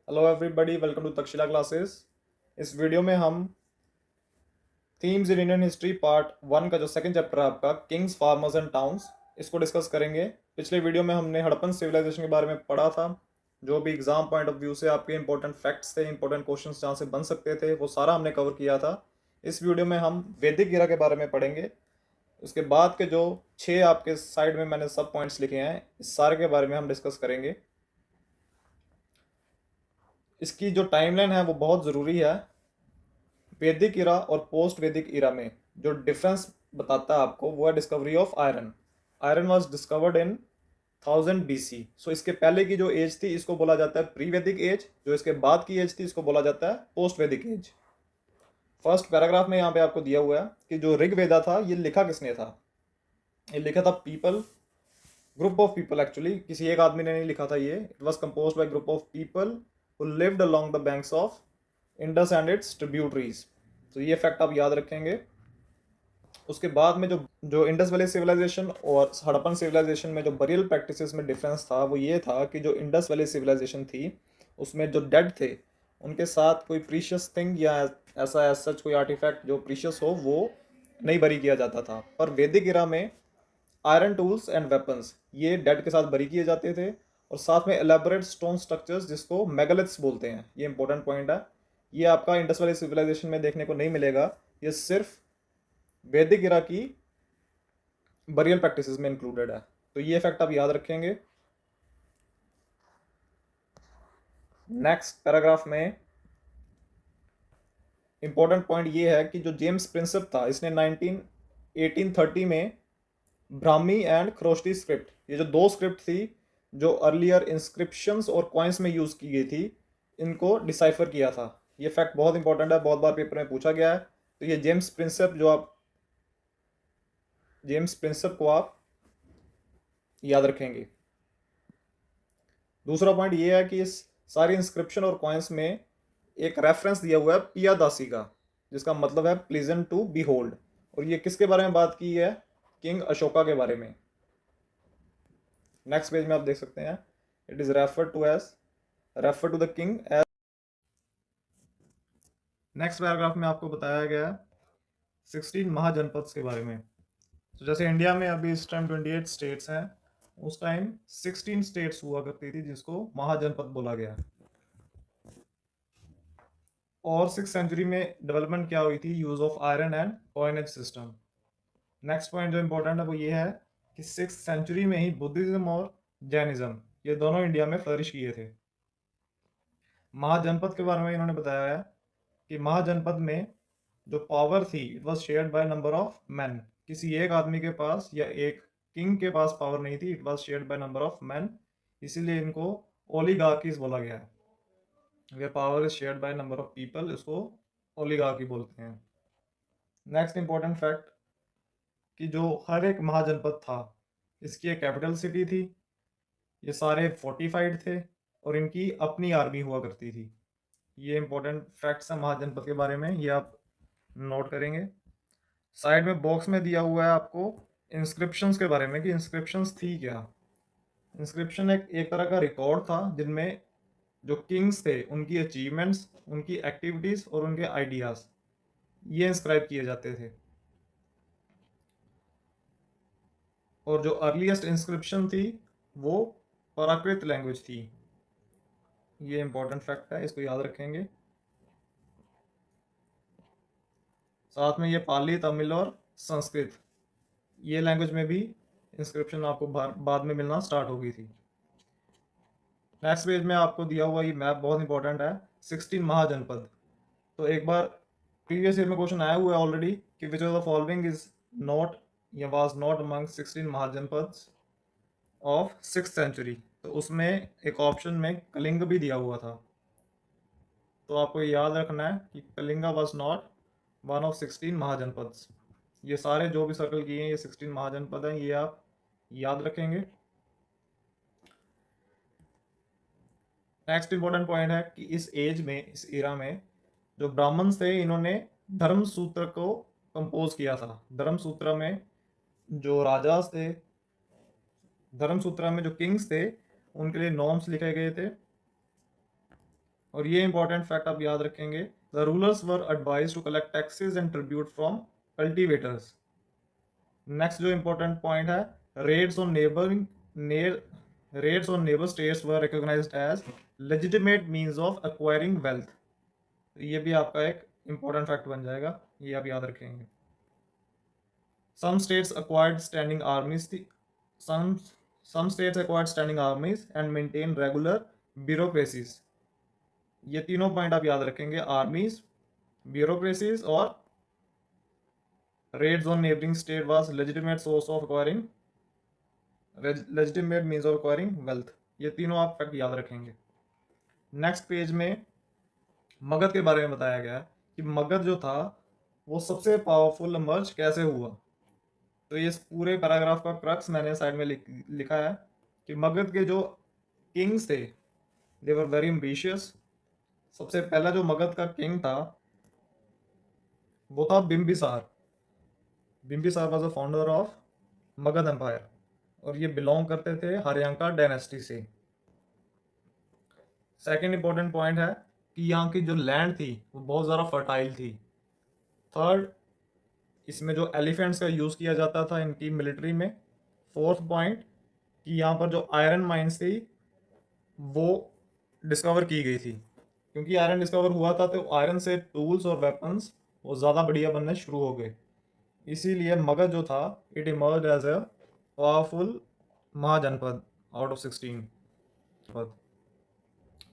Hello everybody, welcome to Takshashila classes. इस video में हम themes in Indian history part 1 का जो सेकंड चैप्टर है आपका किंग्स, फार्मर्स एंड टाउन्स, इसको डिस्कस करेंगे। पिछले वीडियो में हमने हड़प्पन सिविलाइजेशन के बारे में पढ़ा था। जो भी एग्जाम पॉइंट ऑफ व्यू से आपके इंपॉर्टेंट फैक्ट्स थे, इंपॉर्टेंट क्वेश्चंस जहाँ से बन सकते थे, वो सारा हमने कवर किया था। इस वीडियो में हम वैदिक इरा के बारे में पढ़ेंगे। उसके बाद के जो 6 आपके साइड में मैंने सब पॉइंट्स लिखे हैं, इस सारे के बारे में हम डिस्कस करेंगे। इसकी जो टाइमलाइन है वो बहुत ज़रूरी है। वैदिक इरा और पोस्ट वैदिक इरा में जो डिफरेंस बताता है आपको, वो है discovery of iron. Iron was discovered in 1000 BC। सो इसके पहले की जो एज थी इसको बोला जाता है प्री वैदिक एज, जो इसके बाद की एज थी इसको बोला जाता है पोस्ट वैदिक एज। फर्स्ट पैराग्राफ में यहाँ पे आपको दिया हुआ है कि जो ऋग वेदा था ये लिखा किसने था। ये लिखा था people, group of people. Actually किसी एक आदमी ने नहीं लिखा था ये। It was compose by group of people who lived along the banks of Indus and it's tributaries. तो ये फैक्ट आप याद रखेंगे। उसके बाद में जो जो इंडस वैली सिविलाइजेशन और हड़प्पन सिविलाइजेशन में जो बरियल प्रैक्टिसेस में डिफरेंस था वो ये था कि जो इंडस वैली सिविलाइजेशन थी उसमें जो डेड थे उनके साथ कोई प्रीशियस थिंग या ऐसा सच कोई आर्टिफैक्ट जो प्रीशियस हो वो नहीं बरी किया जाता था। पर वैदिक इरा में आयरन टूल्स एंड वेपन्स ये डेड के साथ बरी किए जाते थे, और साथ में एलेबोरेट स्टोन स्ट्रक्चर्स जिसको मेगालिथ्स बोलते हैं। ये इंपॉर्टेंट पॉइंट है। ये आपका इंडस वैली सिविलाइजेशन में देखने को नहीं मिलेगा। ये सिर्फ वैदिक इरा की बरियल प्रैक्टिसेस में इंक्लूडेड है। तो ये फैक्ट आप याद रखेंगे। नेक्स्ट पैराग्राफ में इंपॉर्टेंट पॉइंट ये है कि जो जेम्स प्रिंसेप था इसने 1830 में ब्राह्मी एंड खरोष्टी स्क्रिप्ट, ये जो दो स्क्रिप्ट थी जो अर्लियर इंस्क्रिप्शंस और कॉइन्स में यूज की गई थी, इनको डिसाइफर किया था। ये फैक्ट बहुत इंपॉर्टेंट है, बहुत बार पेपर में पूछा गया है। तो ये जेम्स प्रिंसेप को आप याद रखेंगे। दूसरा पॉइंट ये है कि इस सारी इंस्क्रिप्शन और कॉइन्स में एक रेफरेंस दिया हुआ है पियादासी का, जिसका मतलब है प्लीजेंट टू बी होल्ड। और ये किसके बारे में बात की है? किंग अशोका के बारे में। नेक्स्ट पेज में आप देख सकते हैं, it is refer to the king age. Next paragraph में आपको बताया गया है 16 महाजनपद के बारे में। तो जैसे इंडिया में अभी इस टाइम 28 स्टेट्स हैं, उस टाइम 16 स्टेट्स हुआ करती थी जिसको महाजनपद बोला गया। और 6th सेंचुरी में डेवलपमेंट क्या हुई थी? Use of iron and coinage system. Next point जो इंपॉर्टेंट है वो ये है कि 6th सेंचुरी में ही बुद्धिज्म और जैनिज्म ये दोनों इंडिया में फ्लरिश किए थे। महाजनपद के बारे में इन्होंने बताया है कि महाजनपद में जो पावर थी it was shared by number of man. किसी एक आदमी के पास या एक किंग के पास पावर नहीं थी, it was shared by number of man. इसीलिए इनको ओलिगार्कीज बोला गया है। Where power is shared by number of people, इसको ओलिगार्की बोलते हैं। नेक्स्ट इंपॉर्टेंट फैक्ट कि जो हर एक महाजनपद था इसकी एक कैपिटल सिटी थी। ये सारे फोर्टिफाइड थे और इनकी अपनी आर्मी हुआ करती थी। ये इंपॉर्टेंट फैक्ट्स हैं महाजनपद के बारे में, ये आप नोट करेंगे। साइड में बॉक्स में दिया हुआ है आपको इंस्क्रिप्शंस के बारे में कि इंस्क्रिप्शंस थी क्या। इंस्क्रिप्शन एक तरह का रिकॉर्ड था जिनमें जो किंग्स थे उनकी अचीवमेंट्स, उनकी एक्टिविटीज और उनके आइडियाज ये इंस्क्राइब किए जाते थे। और जो अर्लीस्ट इंस्क्रिप्शन थी वो प्राकृत लैंग्वेज थी। ये इंपॉर्टेंट फैक्ट है, इसको याद रखेंगे। साथ में ये पाली, तमिल और संस्कृत ये लैंग्वेज में भी इंस्क्रिप्शन आपको बाद में मिलना स्टार्ट हो गई थी। नेक्स्ट पेज में आपको दिया हुआ ये मैप बहुत इंपॉर्टेंट है, 16 महाजनपद। तो एक बार प्रीवियस ईयर में क्वेश्चन आया हुआ है ऑलरेडी कि which of the following is not या was not among 16 mahajanapada of 6th century. तो उसमें एक ऑप्शन में कलिंग भी दिया हुआ था। तो आपको याद रखना है कि Kalinga was not one of 16 महाजनपद। ये सारे जो भी सर्कल किए हैं ये 16 महाजनपद हैं, ये आप याद रखेंगे। नेक्स्ट इंपॉर्टेंट पॉइंट है कि इस एज में, इस इरा में जो ब्राह्मण्स थे इन्होंने धर्म सूत्र को कंपोज किया था। धर्म सूत्र में जो राजास थे, धर्म सूत्र में जो किंग्स थे उनके लिए नॉर्म्स लिखे गए थे। और ये इंपॉर्टेंट फैक्ट आप याद रखेंगे, the rulers were advise to collect taxes and tribute from cultivators. Next जो इंपॉर्टेंट पॉइंट है, raids on neighbouring raids on neighbour states were recognised as legitimate means of acquiring wealth. ये भी आपका एक important fact बन जाएगा, ये आप याद रखेंगे। Some states acquired standing armies. Some some states acquired standing armies and maintain regular bureaucracies. ये तीनों पॉइंट आप याद रखेंगे, आर्मीज, ब्यूरोक्रेसीज और raids on neighboring state was legitimate source of acquiring legitimate means of acquiring wealth। ये तीनों आप fact याद रखेंगे। नेक्स्ट पेज में मगध के बारे में बताया गया कि मगध जो था वो सबसे पावरफुल इमर्ज कैसे हुआ। तो ये इस पूरे पैराग्राफ का क्रक्स मैंने साइड में लिखा है कि मगध के जो किंग्स थे दे वर वेरी एम्बिशियस। सबसे पहला जो मगध का किंग था वो था Bimbisara. Bimbisara was the founder of Magadha empire और ये बिलोंग करते थे हरियांका डायनेस्टी से। सेकंड इंपॉर्टेंट पॉइंट है कि यहाँ की जो लैंड थी वो बहुत ज़्यादा फर्टाइल थी। थर्ड, इसमें जो एलिफेंट्स का यूज़ किया जाता था इनकी मिलिट्री में। फोर्थ पॉइंट कि यहाँ पर जो आयरन माइंस थी वो डिस्कवर की गई थी। क्योंकि आयरन डिस्कवर हुआ था तो आयरन से टूल्स और वेपन्स वो ज़्यादा बढ़िया बनने शुरू हो गए। इसीलिए मगध जो था it emerge as a powerful mahajanapada out of 16 पद।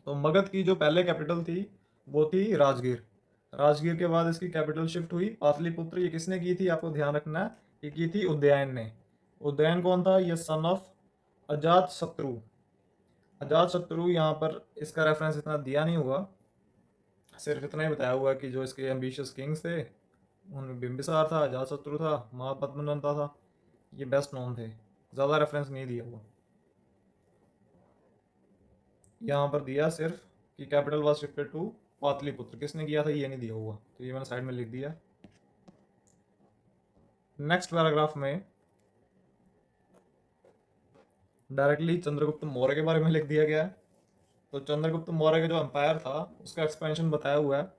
तो मगध की जो पहले कैपिटल थी वो थी राजगीर। राजगीर के बाद इसकी कैपिटल शिफ्ट हुई पाटलिपुत्र। ये किसने की थी, आपको ध्यान रखना है, ये की थी उदयन ने। उदयन कौन था, ये सन ऑफ अजात शत्रु। अजात शत्रु यहाँ पर इसका रेफरेंस इतना दिया नहीं हुआ, सिर्फ इतना ही बताया हुआ कि जो इसके एम्बिशियस किंग्स थे उनमें बिंबिसार था, अजात शत्रु था, महापद्मनंदा था, ये बेस्ट नोन थे। ज़्यादा रेफरेंस नहीं दिया हुआ, यहाँ पर दिया सिर्फ कि capital was shifted to Pataliputra. किसने किया था ये नहीं दिया हुआ, तो ये मैंने साइड में लिख दिया। नेक्स्ट पैराग्राफ में डायरेक्टली चंद्रगुप्त मौर्य के बारे में लिख दिया गया है। तो चंद्रगुप्त मौर्य का जो एम्पायर था उसका एक्सपेंशन बताया हुआ है।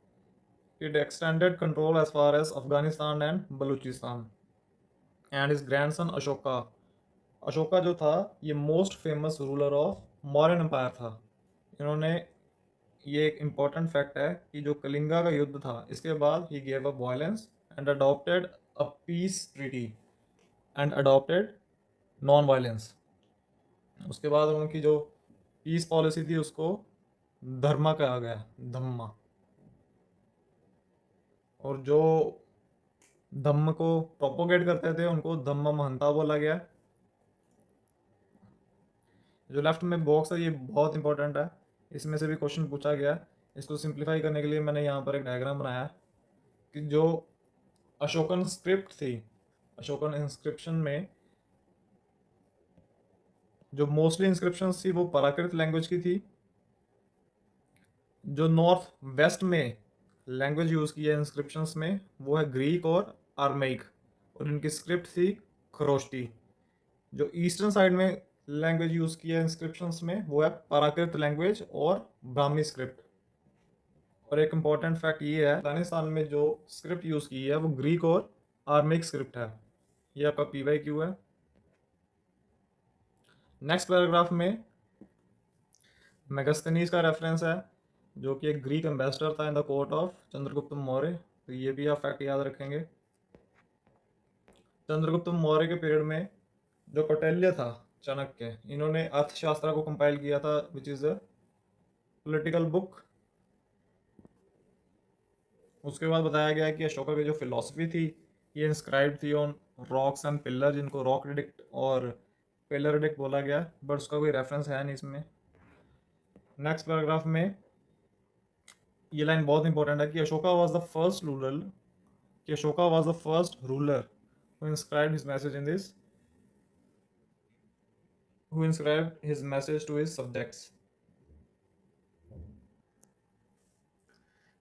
It extended control as far as Afghanistan and Baluchistan. And his grandson Ashoka, Ashoka जो था ये most famous ruler of Mauryan empire था। इन्होंने, ये एक इम्पॉर्टेंट फैक्ट है कि जो कलिंगा का युद्ध था इसके बाद he gave up violence and adopted a peace treaty and adopted non violence. उसके बाद उनकी जो पीस पॉलिसी थी उसको धर्मा कहा गया, धम्मा। और जो धम्म को प्रोपोगेट करते थे उनको धम्म महंता बोला गया। जो लेफ्ट में बॉक्स है ये बहुत इंपॉर्टेंट है, इसमें से भी क्वेश्चन पूछा गया है। इसको सिंप्लीफाई करने के लिए मैंने यहाँ पर एक डायग्राम बनाया है कि जो अशोकन स्क्रिप्ट थी, अशोकन इंस्क्रिप्शन में जो मोस्टली इंस्क्रिप्शन थी वो प्राकृत लैंग्वेज की थी। जो नॉर्थ वेस्ट में लैंग्वेज यूज़ की है इंस्क्रिप्शंस में वो है ग्रीक और आर्मेइक, और इनकी स्क्रिप्ट थी खरोष्टी। जो ईस्टर्न साइड में लैंग्वेज यूज़ की है इंस्क्रिप्शंस में वो है प्राकृत लैंग्वेज और ब्राह्मी स्क्रिप्ट। और एक इम्पॉर्टेंट फैक्ट ये है, अफगानिस्तान में जो स्क्रिप्ट यूज़ की है वो ग्रीक और आर्मेइक स्क्रिप्ट है। ये आपका PYQ है। नेक्स्ट पैराग्राफ में मेगास्थनीज का रेफरेंस है जो कि एक ग्रीक एम्बेसडर था in the court of Chandragupta Maurya. तो ये भी आप फैक्ट याद रखेंगे। चंद्रगुप्त मौर्य के पीरियड में जो कौटिल्य था, चाणक्य, इन्होंने अर्थशास्त्र को कंपाइल किया था which is a political book. उसके बाद बताया गया कि अशोका की जो फिलॉसफी थी ये इंस्क्राइब थी ऑन रॉक्स एंड पिलर, जिनको रॉक रिडिक्ट और पिलर रिडिक्ट बोला गया, बट उसका कोई रेफरेंस है नहीं इसमें। नेक्स्ट पैराग्राफ में ये लाइन बहुत इंपॉर्टेंट है कि Ashoka was the first ruler, कि Ashoka was the first ruler who inscribed his message in this who inscribed his message to his subjects।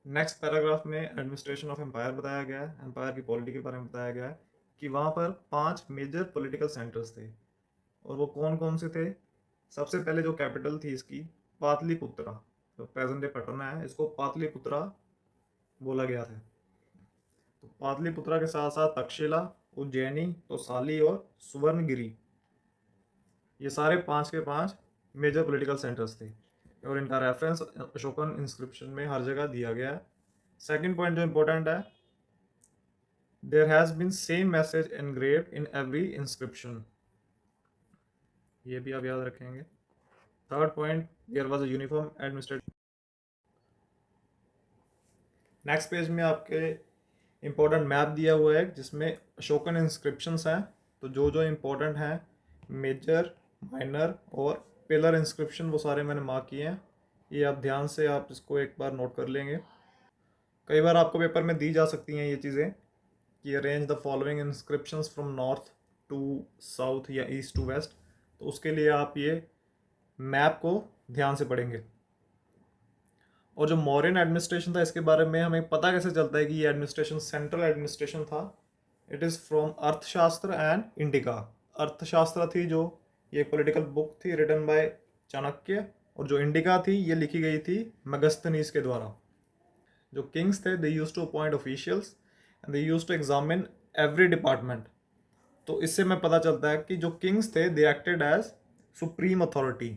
Next paragraph में एडमिनिस्ट्रेशन ऑफ एम्पायर बताया गया है, एम्पायर की पॉलिटी के बारे में बताया गया है कि वहाँ पर 5 मेजर पॉलिटिकल सेंटर्स थे। और वो कौन कौन से थे, सबसे पहले जो कैपिटल थी इसकी पाटलिपुत्रा। तो प्रेजेंट डे पटना है, इसको पाटलिपुत्रा बोला गया था। तो पाटलिपुत्रा के साथ साथ तक्षशिला, उज्जैनी, तोसाली और सुवर्णगिरी, ये सारे 5 के 5 मेजर पॉलिटिकल सेंटर्स थे और इनका रेफरेंस अशोकन इंस्क्रिप्शन में हर जगह दिया गया है। सेकंड पॉइंट जो इंपॉर्टेंट है, there has been same message engraved in every inscription, ये भी आप याद रखेंगे। Third point, there was a uniform administrative. Next page में आपके इंपॉर्टेंट मैप दिया हुआ है जिसमें अशोकन इंस्क्रिप्शंस हैं। तो जो जो इंपॉर्टेंट हैं, मेजर, माइनर और पिलर इंस्क्रिप्शन, वो सारे मैंने मार्क किए हैं। ये आप ध्यान से आप इसको एक बार नोट कर लेंगे। कई बार आपको पेपर में दी जा सकती हैं ये चीज़ें कि arrange the following inscriptions from north to south या ईस्ट टू वेस्ट, तो उसके लिए आप ये मैप को ध्यान से पढ़ेंगे। और जो मौर्यन एडमिनिस्ट्रेशन था, इसके बारे में हमें पता कैसे चलता है कि ये एडमिनिस्ट्रेशन सेंट्रल एडमिनिस्ट्रेशन था? इट इज़ फ्रॉम अर्थशास्त्र एंड इंडिका। अर्थशास्त्र थी जो, ये पॉलिटिकल बुक थी रिटन बाय चाणक्य, और जो इंडिका थी ये लिखी गई थी मेगस्थनीज के द्वारा। जो किंग्स थे, they use to appoint officials and they use to examine every department. तो इससे हमें पता चलता है कि जो किंग्स थे, they acted as supreme authority.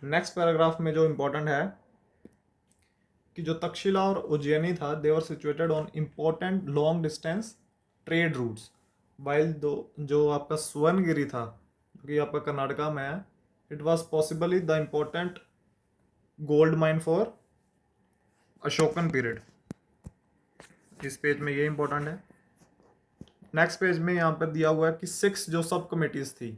Next paragraph में जो इंपॉर्टेंट है कि जो तक्षशिला और उज्जैनी था, they were situated on important long distance trade routes, while though जो आपका सुवर्णगिरी था जो कि आपका कर्नाटका में है, it was possibly the important gold mine for Ashokan period. इस पेज में ये इंपॉर्टेंट है। नेक्स्ट पेज में यहाँ पर दिया हुआ है कि 6 जो सब कमिटीज़ थी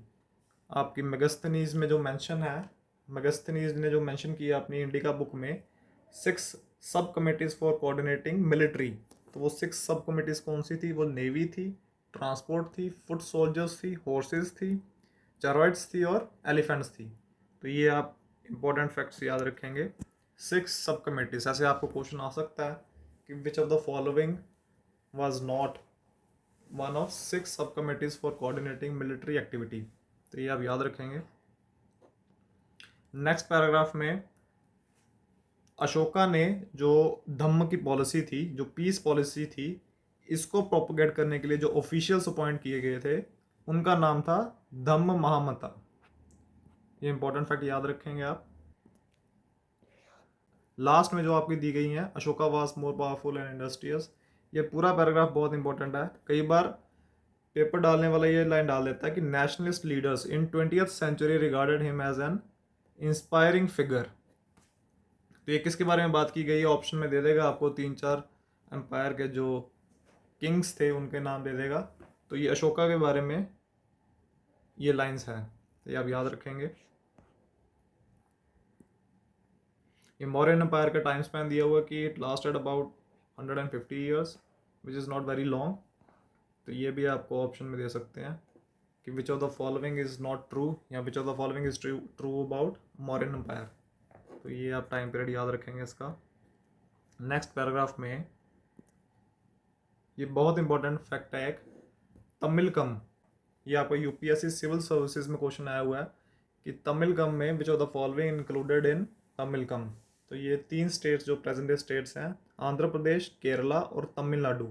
आपकी मेगस्थनीज में, जो मेंशन है, मेगस्थनीज ने जो मेंशन किया अपनी इंडिका बुक में, 6 सब कमिटीज़ फॉर कोऑर्डिनेटिंग मिलिट्री। तो वो 6 सब कमिटीज़ कौन सी थी? वो नेवी थी, ट्रांसपोर्ट थी, फुट सोल्जर्स थी, हॉर्सेस थी, चैरॉइट्स थी और एलिफेंट्स थी। तो ये आप इंपॉर्टेंट फैक्ट्स याद रखेंगे। 6 सब कमिटीज़। ऐसे आपको क्वेश्चन आ सकता है कि which of the following was not one of 6 सब committees for coordinating military activity. तो ये आप याद रखेंगे। नेक्स्ट पैराग्राफ में अशोका ने जो धम्म की पॉलिसी थी, जो पीस पॉलिसी थी, इसको प्रोपोगेट करने के लिए जो ऑफिशियल्स अपॉइंट किए गए थे, उनका नाम था धम्म महामता। ये इंपॉर्टेंट फैक्ट याद रखेंगे आप। लास्ट में जो आपकी दी गई है, Ashoka was more powerful and industrious, ये पूरा पैराग्राफ बहुत इंपॉर्टेंट है। कई बार पेपर डालने वाला ये लाइन डाल देता है कि nationalist leaders in 20th century regarded him as an inspiring figure. तो ये किसके बारे में बात की गई है? ऑप्शन में दे देगा आपको 3-4 एम्पायर के जो किंग्स थे उनके नाम दे देगा। तो ये अशोका के बारे में ये लाइंस हैं, तो ये आप याद रखेंगे। ये मौर्यन एम्पायर का टाइम स्पैन दिया हुआ कि it lasted about 150 years, which is not very long. तो ये भी आपको ऑप्शन में दे सकते हैं कि which of the following is not true या which of the following is true about Mauryan empire. तो ये आप टाइम पीरियड याद रखेंगे इसका। नेक्स्ट पैराग्राफ में ये बहुत इंपॉर्टेंट फैक्ट है एक, तमिलकम। ये आपको यूपीएससी सिविल सर्विसेज में क्वेश्चन आया हुआ है कि तमिलकम में विच of the following included in Tamilakam. तो ये 3 स्टेट्स जो प्रेजेंट डे स्टेट्स हैं, आंध्र प्रदेश, केरला और Tamil Nadu,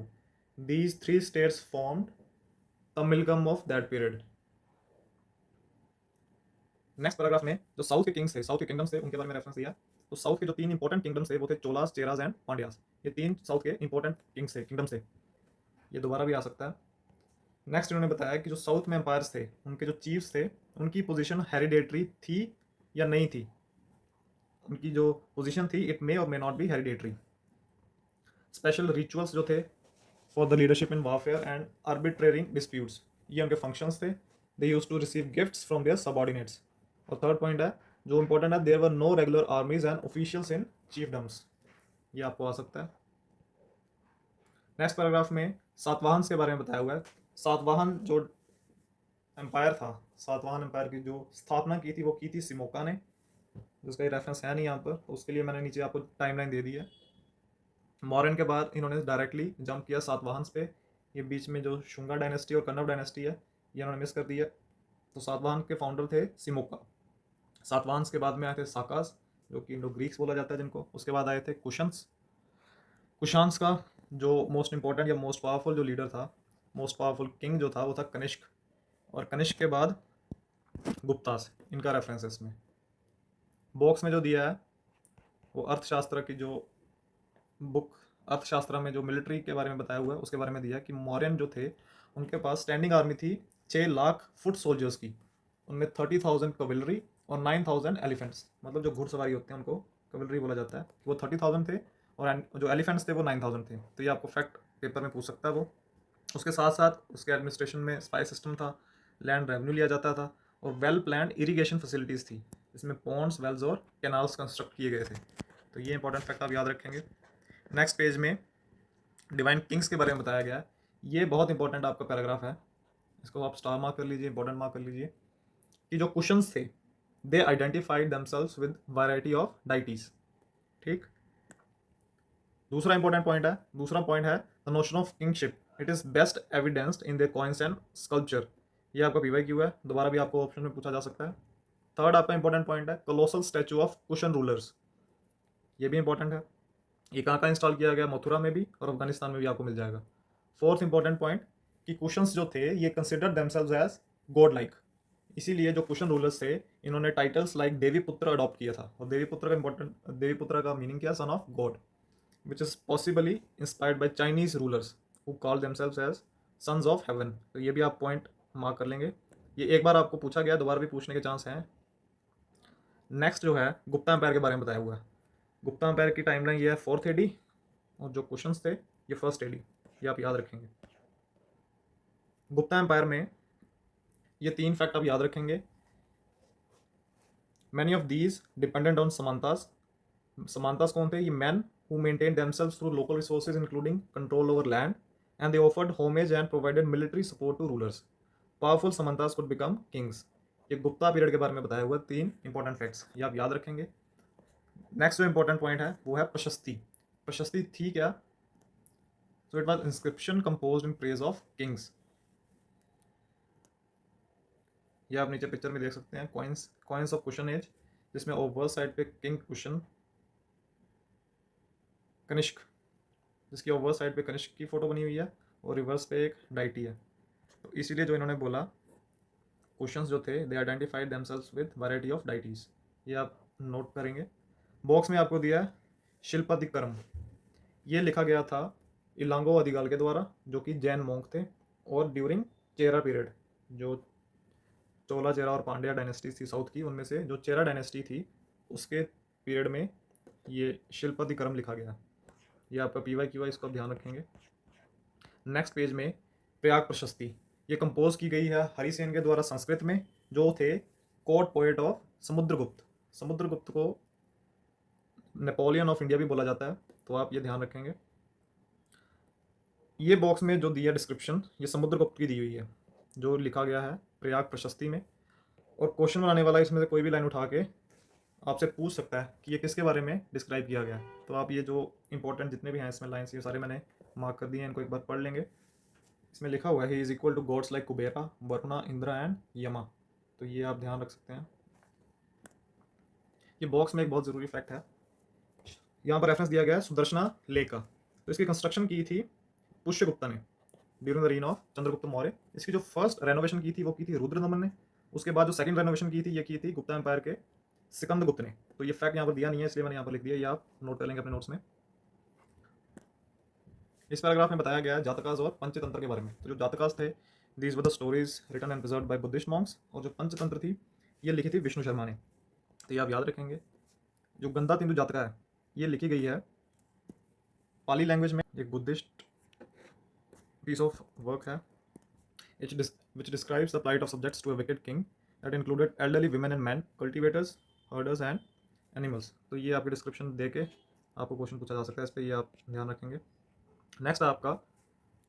these 3 states formed Tamilakam of that period. Next paragraph में जो साउथ के किंग्स थे, साउथ के किंगडम्स थे, उनके बारे में रेफरेंस दिया। तो साउथ के जो 3 इंपॉर्टेंट किंगडम्स थे वो थे चोलास, चेरास एंड पांड्यास। ये 3 साउथ के इंपॉर्टेंट किंग्स थे, किंगडम्स थे। ये दोबारा भी आ सकता है। नेक्स्ट इन्होंने बताया कि जो साउथ में एम्पायर्स थे, उनके जो चीफ्स थे, उनकी पोजीशन हेरिडेटरी थी या नहीं थी। उनकी जो पोजीशन थी, it may or may not be hereditary. Special rituals जो थे for the leadership in warfare and arbitrating disputes, ये उनके फंक्शंस थे। They use to receive gifts from their subordinates. और थर्ड पॉइंट है जो इंपॉर्टेंट है, there were no regular armies and officials in chiefdoms. ये आपको आ सकता है। नेक्स्ट पैराग्राफ में सातवाहन के बारे में बताया हुआ है। सातवाहन जो एम्पायर था, सातवाहन एम्पायर की जो स्थापना की थी वो की थी सिमोका ने, जिसका रेफरेंस है नहीं यहाँ पर, तो उसके लिए मैंने नीचे आपको टाइमलाइन दे दी है। मौर्यन के बाद इन्होंने डायरेक्टली जंप किया सातवाहन पे। ये बीच में जो शुंगा डायनेस्टी और कन्नव डायनेस्टी है, ये इन्होंने मिस कर दिया। तो सातवाहन के फाउंडर थे सिमोका। सातवाहन के बाद में आए थे साकास, जो कि इंडो ग्रीक्स बोला जाता है जिनको। उसके बाद आए थे कुशन्स। कुशान्स का जो मोस्ट इंपॉर्टेंट या मोस्ट पावरफुल जो लीडर था, मोस्ट पावरफुल किंग जो था, वो था कनिष्क। और कनिष्क के बाद गुप्तास, इनका रेफरेंस है इसमें। बॉक्स में जो दिया है वो अर्थशास्त्र की जो बुक, अर्थशास्त्र में जो मिलिट्री के बारे में बताया हुआ है उसके बारे में दिया है कि मौर्यन जो थे उनके पास स्टैंडिंग आर्मी थी 6 लाख फुट सोल्जर्स की। उनमें 30,000 कविलरी और 9,000 एलिफेंट्स, मतलब जो घुड़सवारी होते हैं उनको कविलरी बोला जाता है, वो 30,000 थे। और जो एलिफेंट्स थे वो 9,000 थे। तो ये आपको फैक्ट पेपर में पूछ सकता है वो। उसके साथ साथ उसके एडमिनिस्ट्रेशन में स्पाई सिस्टम था, लैंड रेवेन्यू लिया जाता था, और वेल प्लान्ड इरीगेशन फैसिलिटीज़ थी, जिसमें पॉन्ड्स, वेल्स और कैनाल्स कंस्ट्रक्ट किए गए थे। तो ये इंपॉर्टेंट फैक्ट आप याद रखेंगे। नेक्स्ट पेज में डिवाइन किंग्स के बारे में बताया गया है। ये बहुत इंपॉर्टेंट आपका पैराग्राफ है, इसको आप स्टार मार्क कर लीजिए, इंपॉर्टेंट मार्क कर लीजिए। कि जो क्वेश्चंस थे, they identified themselves with variety of deities. ठीक। दूसरा इंपॉर्टेंट पॉइंट है, दूसरा पॉइंट है the notion of kingship, it is best evidenced in the coins and sculpture. ये आपका पीवाईक्यू है, दोबारा भी आपको ऑप्शन में पूछा जा सकता है। थर्ड आपका इंपॉर्टेंट पॉइंट है colossal statue of cushion rulers. ये भी इंपॉर्टेंट है। ये कहाँ कहाँ इंस्टॉल किया गया, मथुरा में भी और अफगानिस्तान में भी आपको मिल जाएगा। फोर्थ इंपॉर्टेंट पॉइंट कि कुशन्स जो थे ये consider themselves as god like. इसीलिए जो कुशन रूलर्स थे इन्होंने टाइटल्स लाइक देवी पुत्र अडॉप्ट किया था। और देवी पुत्र का इंपॉर्टेंट, देवी पुत्र का मीनिंग क्या, son of god, which is possibly inspired by Chinese rulers who call themselves as sons of heaven. तो ये भी आप पॉइंट मार्क कर लेंगे। ये एक बार आपको पूछा गया, दोबारा भी पूछने के चांस हैं। नेक्स्ट जो है गुप्ता एम्पायर के बारे में बताया हुआ है। गुप्ता एम्पायर की टाइमलाइन ये है 4th AD, और जो क्वेश्चंस थे ये 1st AD, ये आप याद रखेंगे। गुप्ता एम्पायर में ये 3 फैक्ट आप याद रखेंगे। Many of these dependent on samantas. Samantas कौन थे, ये man who maintain themselves through local resources including control over land, and they offered homage and provided military support to rulers. Powerful samantas could become kings. ये Gupta period के बारे में बताया हुआ 3 important facts, ये आप याद रखेंगे। नेक्स्ट जो इंपॉर्टेंट पॉइंट है वो है प्रशस्ति। प्रशस्ति थी क्या, so it was inscription composed in praise of kings. ये आप नीचे पिक्चर में देख सकते हैं, coins, coins of Kushan age, जिसमें ओवर साइड पे किंग कुशन कनिष्क, जिसकी ओवर साइड पे कनिष्क की फोटो बनी हुई है, और रिवर्स पे एक डाइटी है। तो इसीलिए जो इन्होंने बोला, क्वेश्चंस जो थे they identified themselves with variety of deities, ये आप नोट करेंगे। बॉक्स में आपको दिया है शिल्पाधिकर्म। ये लिखा गया था इलांगो अधिकाल के द्वारा, जो कि जैन मोंक थे, और ड्यूरिंग चेरा पीरियड, जो चोला, चेरा और पांड्या डायनेस्टीज थी साउथ की, उनमें से जो चेरा डायनेस्टी थी उसके पीरियड में ये शिल्पाधिकर्म लिखा गया। ये आपका PYQ है, इसको आप ध्यान रखेंगे। नेक्स्ट पेज में प्रयाग प्रशस्ति, ये कंपोज की गई है हरिसेन के द्वारा संस्कृत में, जो थे court poet of Samudragupta. Samudragupta को नेपोलियन ऑफ इंडिया भी बोला जाता है, तो आप ये ध्यान रखेंगे। ये बॉक्स में जो दिया डिस्क्रिप्शन, ये समुद्रगुप्त की दी हुई है, जो लिखा गया है प्रयाग प्रशस्ति में। और क्वेश्चन बनाने वाला इसमें से कोई भी लाइन उठा के आपसे पूछ सकता है कि ये किसके बारे में डिस्क्राइब किया गया है। तो आप ये जो इंपॉर्टेंट जितने भी हैं इसमें लाइन्स, ये सारे मैंने मार्क कर दिए हैं, इनको एक बार पढ़ लेंगे। इसमें लिखा हुआ है he is equal to gods like Kubera, Varuna, Indra and यमा। तो ये आप ध्यान रख सकते हैं। ये बॉक्स में एक बहुत ज़रूरी फैक्ट है, यहाँ पर रेफरेंस दिया गया है सुदर्शना लेक का। तो इसकी कंस्ट्रक्शन की थी पुष्यगुप्ता ने during the reign of Chandragupta Maurya. इसकी जो फर्स्ट रेनोवेशन की थी वो की थी रुद्रदमन ने। उसके बाद जो सेकंड रेनोवेशन की थी ये की थी गुप्ता एम्पायर के सिकंदगुप्त ने। तो ये फैक्ट यहाँ पर दिया नहीं है, इसलिए मैंने यहाँ पर लिख दिया, ये आप नोट कर लेंगे अपने नोट्स में। इस पैराग्राफ में बताया गया है जातकास और पंचतंत्र के बारे में। तो जो जातकास थे, these were the stories written and preserved by Buddhist monks, और जो पंचतंत्र थी ये लिखी थी विष्णु शर्मा ने। तो ये आप याद रखेंगे। जो गंधा तिंदु जातका है ये लिखी गई है पाली लैंग्वेज में, एक बुद्धिस्ट पीस ऑफ वर्क है, which describes the plight of subjects to a wicked king that included elderly women and men, cultivators, herders and animals। तो ये आपके डिस्क्रिप्शन दे के आपको क्वेश्चन पूछा जा सकता है, इस पर ये आप ध्यान रखेंगे। नेक्स्ट आपका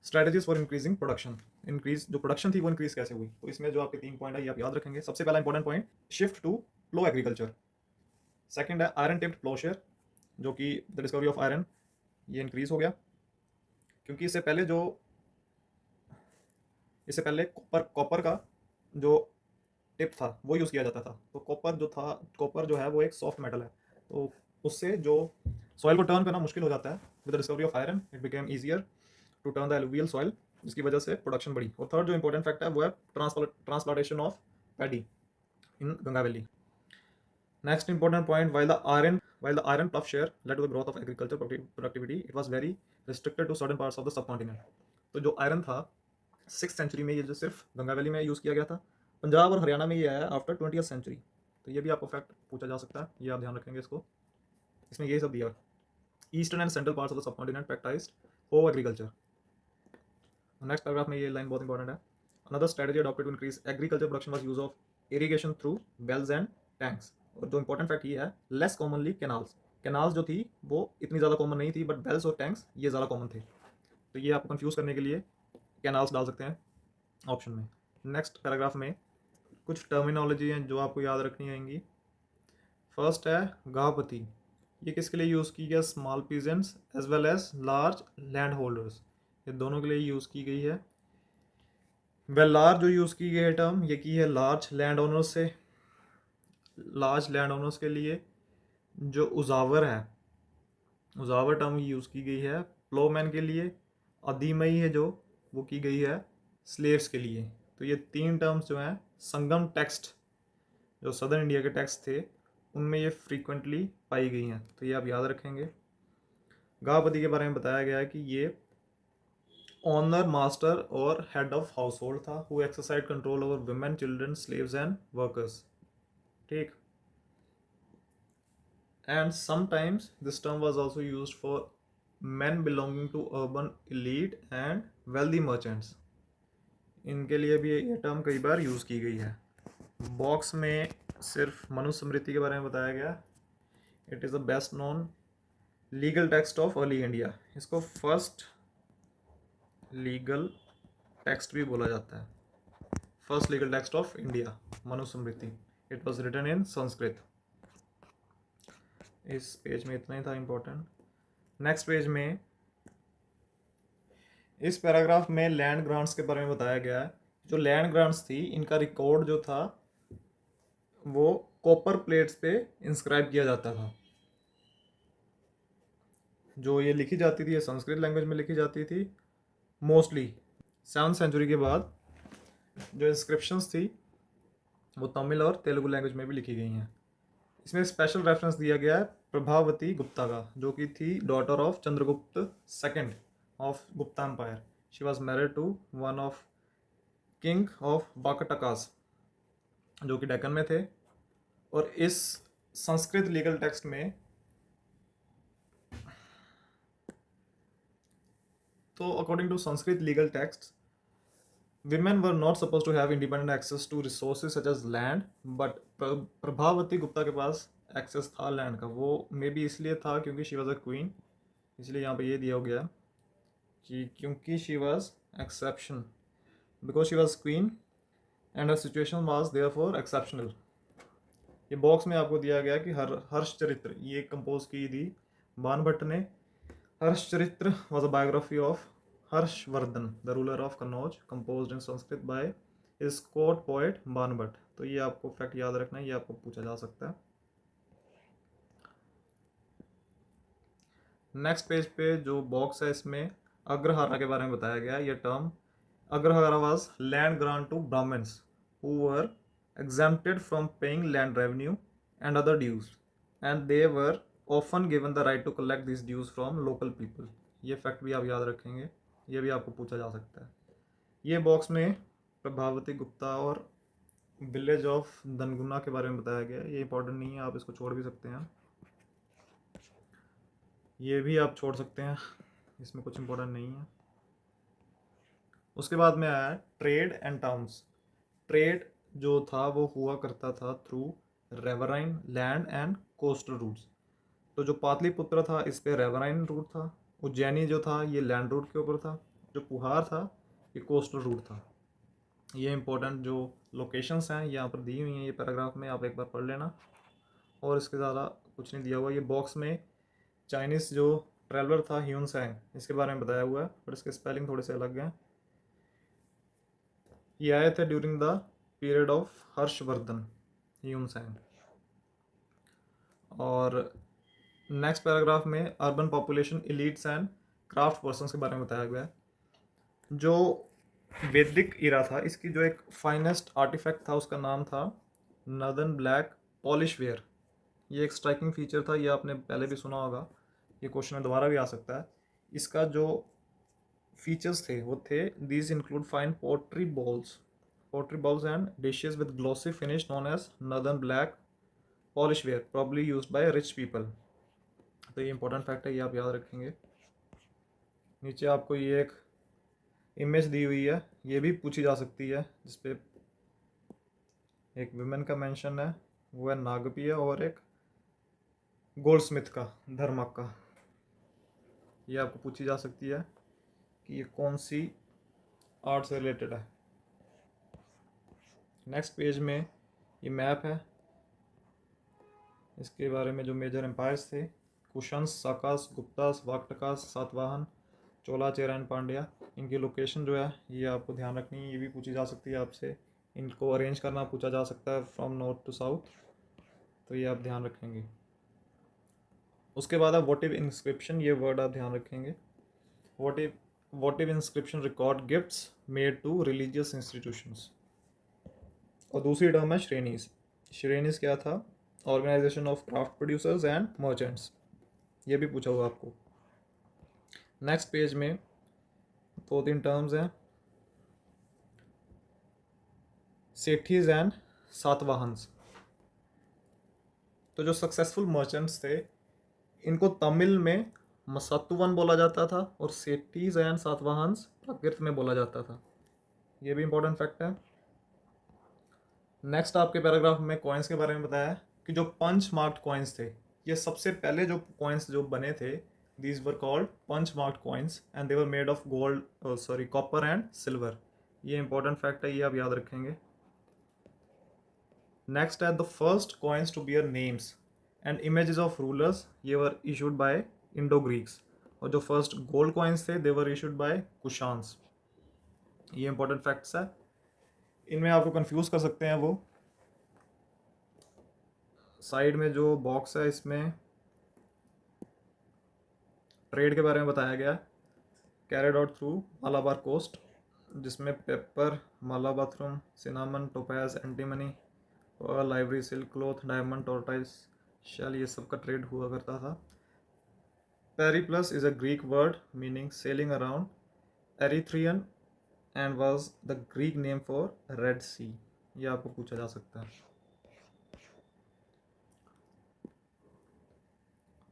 strategies for increasing production. Increase जो प्रोडक्शन थी वो इंक्रीज कैसे हुई, तो इसमें जो आपके 3 पॉइंट है ये आप याद रखेंगे। सबसे पहला important point, shift to plough agriculture. Second है आयरन टिप्ड प्लोशेयर, जो कि द डिस्कवरी ऑफ आयरन, ये इंक्रीज हो गया। क्योंकि इससे पहले कॉपर कॉपर का जो टिप था वो यूज़ किया जाता था। तो कॉपर जो था, कॉपर जो है वो एक सॉफ्ट मेटल है, तो उससे जो सॉइल को टर्न करना मुश्किल हो जाता है। With the discovery of iron it became easier to turn the alluvial soil, जिसकी वजह से प्रोडक्शन बढ़ी। और थर्ड जो इंपॉर्टेंट फैक्ट है वो है transplantation of paddy in Ganga valley. Next important point, while the iron plough share led to the growth of agriculture productivity, it was very restricted to certain parts of the subcontinent. तो जो iron था 6th century में ये जो सिर्फ Ganga valley में use किया गया था, पंजाब और हरियाणा में ये आया आफ्टर 20th सेंचुरी। तो ये भी आपको फैक्ट पूछा जा सकता है, ये आप ध्यान रखेंगे इसको। इसमें यही सब दिया, eastern and central parts of the subcontinent practised hoe agriculture. Next paragraph में ये लाइन बहुत इंपॉर्टेंट है। Another strategy adopted to increase agriculture production was use of irrigation through wells and tanks. और जो इंपॉर्टेंट फैक्ट ये है, less commonly canals. Canals जो थी वो इतनी ज़्यादा कॉमन नहीं थी, बट बेल्स और टैंक्स ये ज़्यादा कॉमन थे। तो ये आपको कंफ्यूज करने के लिए कैनाल्स डाल सकते हैं ऑप्शन में। नेक्स्ट पैराग्राफ में कुछ टर्मिनोलॉजी हैं जो आपको याद रखनी आएंगी। फर्स्ट है गाहपति, ये किसके लिए यूज़ की गया? Small peasants as well as large land holders, ये दोनों के लिए यूज़ की गई है। वेल लार्ज जो यूज़ की गई है टर्म, ये की है लार्ज लैंड ओनर्स से। लार्ज लैंड ओनर्स के लिए जो उजावर है, उजावर टर्म यूज़ की गई है प्लोमैन के लिए। अधिमई है जो वो की गई है स्लेव्स के लिए। तो ये तीन टर्म्स जो हैं संगम टेक्स्ट, जो सदर्न इंडिया के टेक्स्ट थे उनमें ये फ्रीक्वेंटली पाई गई हैं, तो ये आप याद रखेंगे। गाहपति के बारे में बताया गया है कि ये ऑनर, मास्टर और हेड ऑफ हाउस होल्ड था, who exercise control over women, children, slaves and workers. ठीक। And sometimes this term was also used for men belonging to urban elite and wealthy merchants. इनके लिए भी ये term कई बार use की गई है। बॉक्स में सिर्फ मनुस्मृति के बारे में बताया गया। It is the best known legal text of early India. इसको फर्स्ट लीगल टेक्स्ट भी बोला जाता है। First legal text of India Manusmriti. It was written in Sanskrit. इस पेज में इतना ही था इम्पोर्टेंट। नेक्स्ट पेज में इस पैराग्राफ में लैंड ग्रांट्स के बारे में बताया गया है। जो लैंड ग्रांट्स थी इनका रिकॉर्ड जो था वो कॉपर प्लेट्स पे इंस्क्राइब किया जाता था। जो ये लिखी जाती थी, ये संस्कृत लैंग्वेज में लिखी जाती थी मोस्टली। 7th सेंचुरी के बाद जो इंस्क्रिप्शंस थी वो तमिल और तेलुगु लैंग्वेज में भी लिखी गई हैं। इसमें स्पेशल रेफरेंस दिया गया है प्रभावती गुप्ता का, जो कि थी daughter of Chandragupta second of Gupta empire. She was married to one of king of Vakatakas, जो कि डेक्कन में थे। और इस संस्कृत लीगल टेक्स्ट में तो according to Sanskrit legal text women were not supposed to have independent access to resources such as land, but Prabhavati Gupta के पास access था लैंड का। वो मे बी इसलिए था क्योंकि शी वॉज अ क्वीन, इसलिए यहाँ पे ये दिया गया कि क्योंकि she was exception, because she was queen and her situation was therefore exceptional. ये बॉक्स में आपको दिया गया कि हर्ष चरित्र ये कंपोज की थी बाणभट्ट ने। हर्ष चरित्र was a biography of Harshvardhan the ruler of Kannauj, composed in Sanskrit by his court poet Banabhatta. तो ये आपको फैक्ट याद रखना है, ये आपको पूछा जा सकता है। नेक्स्ट पेज पे जो बॉक्स है इसमें अग्रहारा के बारे में बताया गया है। ये term agrahara was land grant to Brahmins who were exempted from paying land revenue and other dues, and they were often given the right to collect these dues from local people. ये फैक्ट भी आप याद रखेंगे, ये भी आपको पूछा जा सकता है। ये बॉक्स में प्रभावती गुप्ता और विलेज ऑफ दनगुना के बारे में बताया गया है। ये इंपॉर्टेंट नहीं है, आप इसको छोड़ भी सकते हैं। ये भी आप छोड़ सकते हैं, इसमें कुछ इंपॉर्टेंट नहीं है। उसके बाद में आया ट्रेड एंड टाउन्स। ट्रेड जो था वो हुआ करता था through riverine land and coastal routes. तो जो पाटलिपुत्र था इस पे रेवराइन रूट था, उज्जैनी जो था ये लैंड रूट के ऊपर था, जो पुहार था ये कोस्टल रूट था। ये इंपॉर्टेंट जो लोकेशंस हैं यहाँ पर दी हुई हैं, ये पैराग्राफ में आप एक बार पढ़ लेना, और इसके ज़्यादा कुछ नहीं दिया हुआ। ये बॉक्स में चाइनीज़ जो ट्रेवलर था ह्यून सैंग, इसके बारे में बताया हुआ है, पर इसके स्पेलिंग थोड़े से अलग हैं। ये आए थे during the period of Harshvardhan Hyun सैंग। और नेक्स्ट पैराग्राफ में urban population, elites and craft persons के बारे में बताया गया है। जो वैदिक इरा था, इसकी जो एक फाइनेस्ट आर्टिफैक्ट था उसका नाम था नदन ब्लैक पॉलिश वेयर। ये एक स्ट्राइकिंग फीचर था, ये आपने पहले भी सुना होगा, ये क्वेश्चन में दोबारा भी आ सकता है। इसका जो फीचर्स थे वो थे, these include fine pottery bowls and dishes with glossy finish known as northern black polish ware, probably used by rich people. तो ये इंपॉर्टेंट फैक्ट है, ये आप याद रखेंगे। नीचे आपको ये एक इमेज दी हुई है, ये भी पूछी जा सकती है, जिसपे एक विमेन का मेंशन है, वो है नागपिया, और एक गोल्ड स्मिथ का, धर्मक का। ये आपको पूछी जा सकती है कि ये कौन सी आर्ट से रिलेटेड है। नेक्स्ट पेज में ये मैप है, इसके बारे में जो मेजर एम्पायर्स थे, कुशंस, साकास, गुप्तास, वाक्टकास, सातवाहन, चोला, चेरा एंड पांड्या, इनकी लोकेशन जो है ये आपको ध्यान रखनी है। ये भी पूछी जा सकती है आपसे, इनको अरेंज करना पूछा जा सकता है फ्रॉम नॉर्थ टू साउथ, तो ये आप ध्यान रखेंगे। उसके बाद आप वोटिव इंस्क्रिप्शन, ये वर्ड आप ध्यान रखेंगे। Votive inscription record gifts made to religious institutions. और दूसरी टर्म है श्रेणीज। श्रेणीज क्या था? Organisation of craft producers and merchants, ये भी पूछा हुआ आपको। नेक्स्ट पेज में 2-3 टर्म्स हैं, सेठीज एंड सातवाहन्स। तो जो सक्सेसफुल मर्चेंट्स थे, इनको तमिल में मसत्तुवन बोला जाता था, और सेठीज एंड सातवाहन्स प्राकृत में बोला जाता था। ये भी इंपॉर्टेंट फैक्ट है। नेक्स्ट आपके पैराग्राफ में कॉइन्स के बारे में बताया है कि जो पंच मार्क्ड कॉइन्स थे, ये सबसे पहले जो कॉइन्स जो बने थे, these were called punch marked coins and they were made of gold, copper and silver. ये इंपॉर्टेंट फैक्ट है, ये आप याद रखेंगे। नेक्स्ट है the first coins to bear names and images of rulers, ये were issued by Indo Greeks. और जो फर्स्ट गोल्ड कॉइन्स थे, they were issued by Kushans. ये इंपॉर्टेंट फैक्ट्स है, इनमें आपको कंफ्यूज कर सकते हैं वो। साइड में जो बॉक्स है, इसमें ट्रेड के बारे में बताया गया, carried out through Malabar coast, जिसमें pepper, malabathrum, cinnamon, topaz, antimony, pearl, ivory, silk cloth, diamond, tortoise, shell, ये सब का ट्रेड हुआ करता था। Periplus is a Greek word meaning sailing around Erythrean and was the Greek name for Red Sea. ये आपको पूछा जा सकता है।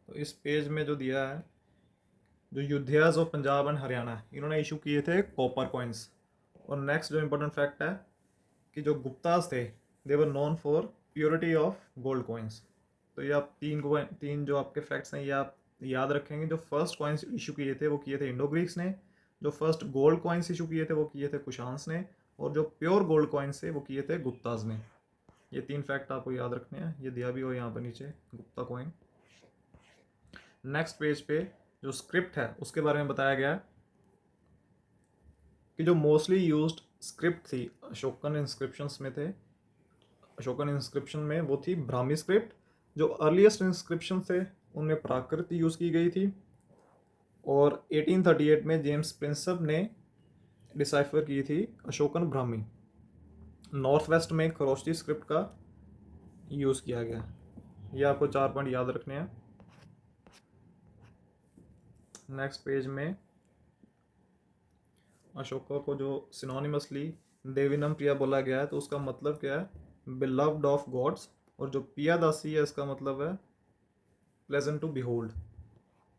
तो इस पेज में जो दिया है, जो युद्धियाज ऑफ पंजाब एंड हरियाणा, इन्होंने इशू किए थे कॉपर कॉइन्स। और नेक्स्ट जो इंपॉर्टेंट फैक्ट है कि जो गुप्तास थे, they were known for purity of gold coins. तो ये आप तीन जो आपके फैक्ट्स हैं, ये आप याद रखेंगे। जो फर्स्ट कॉइन्स इशू किए थे वो किए थे इंडो ग्रीक्स ने, जो फर्स्ट गोल्ड कॉइन्स इशू किए थे वो किए थे कुशान्स ने, और जो प्योर गोल्ड कॉइन्स थे वो किए थे गुप्ताज ने। ये 3 फैक्ट आपको याद रखने हैं, ये दिया भी हो यहाँ पर नीचे, गुप्ता कॉइन। नेक्स्ट पेज पे जो स्क्रिप्ट है उसके बारे में बताया गया है कि जो मोस्टली यूज्ड स्क्रिप्ट थी अशोकन इंस्क्रिप्शंस में थे, अशोकन इंस्क्रिप्शन में वो थी ब्राह्मी स्क्रिप्ट। जो अर्लीस्ट इंस्क्रिप्शन थे उनमें प्राकृत यूज़ की गई थी, और 1838 में जेम्स प्रिंसप ने डिसाइफर की थी अशोकन ब्राह्मी। नॉर्थ वेस्ट में खरोष्टी स्क्रिप्ट का यूज़ किया गया। ये आपको 4 पॉइंट याद रखने हैं। नेक्स्ट पेज में अशोका को जो सिनोनिमसली देविनम प्रिया बोला गया है, तो उसका मतलब क्या है? Beloved of gods. और जो पिया दासी है, इसका मतलब है प्लेजेंट टू बिहोल्ड।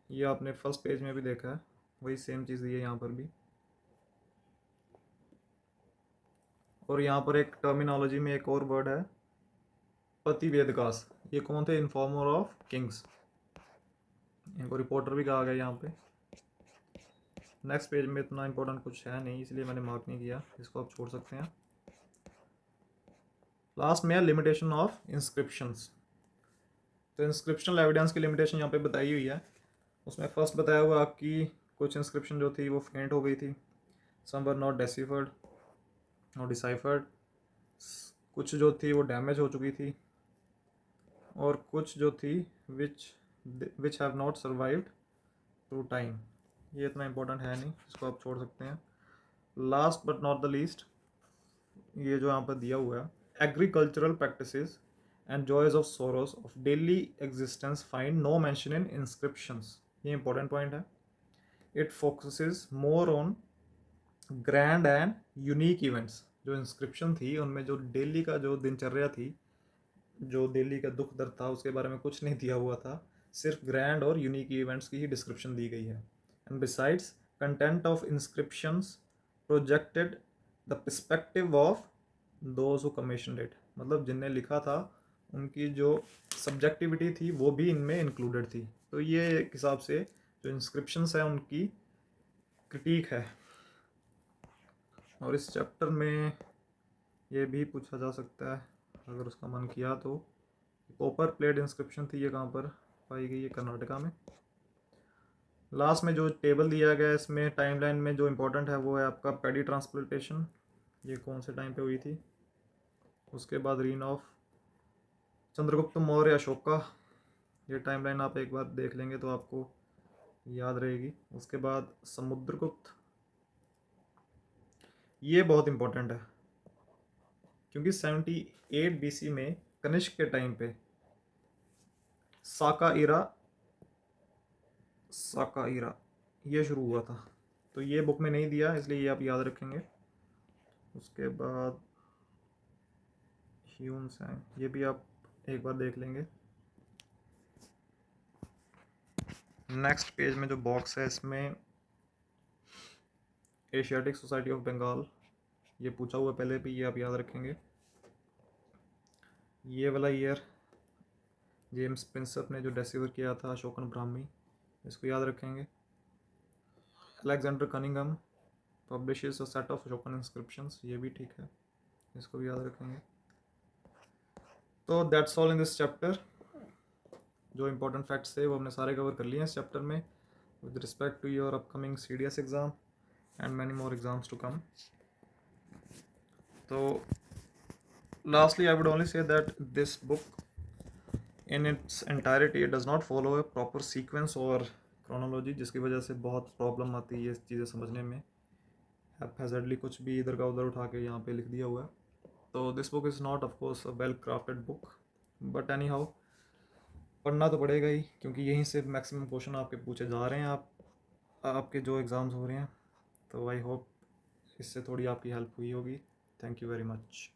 ये आपने फर्स्ट पेज में भी देखा है, वही सेम चीज़ दी है यहाँ पर भी। और यहाँ पर एक टर्मिनोलॉजी में एक और वर्ड है, पति वेदकास। ये कौन थे? Informer of Kings. इनको रिपोर्टर भी कहा गया यहाँ पे। नेक्स्ट पेज में इतना इंपॉर्टेंट कुछ है नहीं, इसलिए मैंने मार्क नहीं किया, इसको आप छोड़ सकते हैं। लास्ट में है लिमिटेशन ऑफ इंस्क्रिप्शंस। तो इंस्क्रिप्शनल एविडेंस की लिमिटेशन यहाँ पे बताई हुई है। उसमें फर्स्ट बताया हुआ कि कुछ इंस्क्रिप्शन जो थी वो फेंट हो गई थी, सम वर नॉट डेसिफर्ड और डिसाइफर्ड, कुछ जो थी वो डैमेज हो चुकी थी, और कुछ जो थी which which have not survived through time. ये इतना इंपॉर्टेंट है नहीं, इसको आप छोड़ सकते हैं। Last but not the least, ये जो यहाँ पर दिया हुआ है, agricultural practices and joys of sorrows of daily existence find no mention in inscriptions. ये इंपॉर्टेंट पॉइंट है। It focuses more on grand and unique events. जो इंस्क्रिप्शन थी उनमें जो डेली का जो दिनचर्या थी, जो डेली का दुख दर्द था, उसके बारे में कुछ नहीं दिया हुआ था, सिर्फ ग्रैंड और यूनिक इवेंट्स की ही डिस्क्रिप्शन दी गई है। And besides content of inscriptions projected the perspective of those who commissioned it. मतलब जिनने लिखा था उनकी जो सब्जेक्टिविटी थी वो भी इनमें इंक्लूडेड थी। तो ये एक हिसाब से जो इंस्क्रिप्शंस है उनकी क्रिटिक है। और इस चैप्टर में ये भी पूछा जा सकता है अगर उसका मन किया तो, कॉपर प्लेट इंस्क्रिप्शन थी, ये कहाँ पर पाई गई है? कर्नाटका में। लास्ट में जो टेबल दिया गया है इसमें टाइमलाइन में जो इम्पोर्टेंट है वो है आपका पैडी ट्रांसप्लांटेशन, ये कौन से टाइम पे हुई थी। उसके बाद रीन ऑफ चंद्रगुप्त मौर्य अशोका, ये टाइमलाइन आप एक बार देख लेंगे तो आपको याद रहेगी। उसके बाद समुद्रगुप्त, ये बहुत इम्पोर्टेंट है क्योंकि 78 BC में कनिष्क के टाइम पे साका इरा ये शुरू हुआ था। तो ये बुक में नहीं दिया इसलिए ये आप याद रखेंगे। उसके बाद ह्यून सैंग, ये भी आप एक बार देख लेंगे। नेक्स्ट पेज में जो बॉक्स है इसमें एशियाटिक सोसाइटी ऑफ बंगाल, ये पूछा हुआ पहले भी, ये आप याद रखेंगे। ये वाला ईयर जेम्स प्रिंसप ने जो डिस्कवर किया था अशोकन ब्राह्मी, इसको याद रखेंगे। Alexander Cunningham publishes a set of Ashokan inscriptions, ये भी ठीक है, इसको भी याद रखेंगे। तो that's all in this chapter. जो इंपॉर्टेंट फैक्ट्स थे वो हमने सारे कवर कर लिए हैं इस चैप्टर में with respect to your upcoming CDS exam and many more exams to come. तो lastly I would only say that this book in its entirety does not follow a proper sequence or chronology, जिसकी वजह से बहुत problem आती है ये चीज़ें समझने में। हैप्पैज़र्डली कुछ भी इधर का उधर उठा के यहाँ पे लिख दिया हुआ है। तो this book is not of course a well crafted book, but any how पढ़ना तो पड़ेगा ही क्योंकि यहीं से मैक्सिमम क्वेश्चन आपके पूछे जा रहे हैं आपके जो एग्ज़ाम्स हो रहे हैं। तो आई होप इससे थोड़ी आपकी हेल्प हुई होगी। Thank you very much.